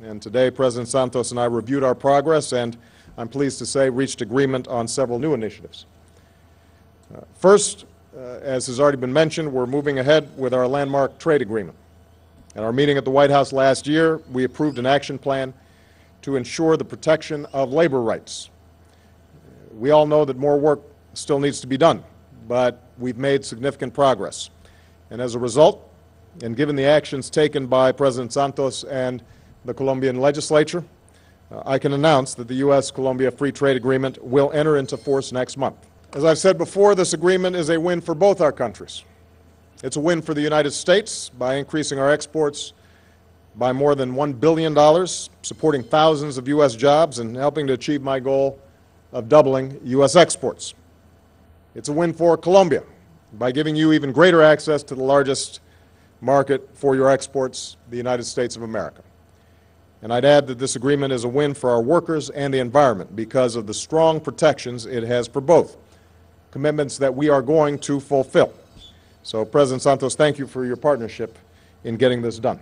And today, President Santos and I reviewed our progress and, I'm pleased to say, reached agreement on several new initiatives. First, as has already been mentioned, we're moving ahead with our landmark trade agreement. At our meeting at the White House last year, we approved an action plan to ensure the protection of labor rights. We all know that more work still needs to be done, but we've made significant progress. And as a result, and given the actions taken by President Santos and the Colombian legislature, I can announce that the U.S.-Colombia Free Trade Agreement will enter into force next month. As I've said before, this agreement is a win for both our countries. It's a win for the United States by increasing our exports by more than $1 billion, supporting thousands of U.S. jobs and helping to achieve my goal of doubling U.S. exports. It's a win for Colombia by giving you even greater access to the largest market for your exports, the United States of America. And I'd add that this agreement is a win for our workers and the environment because of the strong protections it has for both, commitments that we are going to fulfill. So, President Santos, thank you for your partnership in getting this done.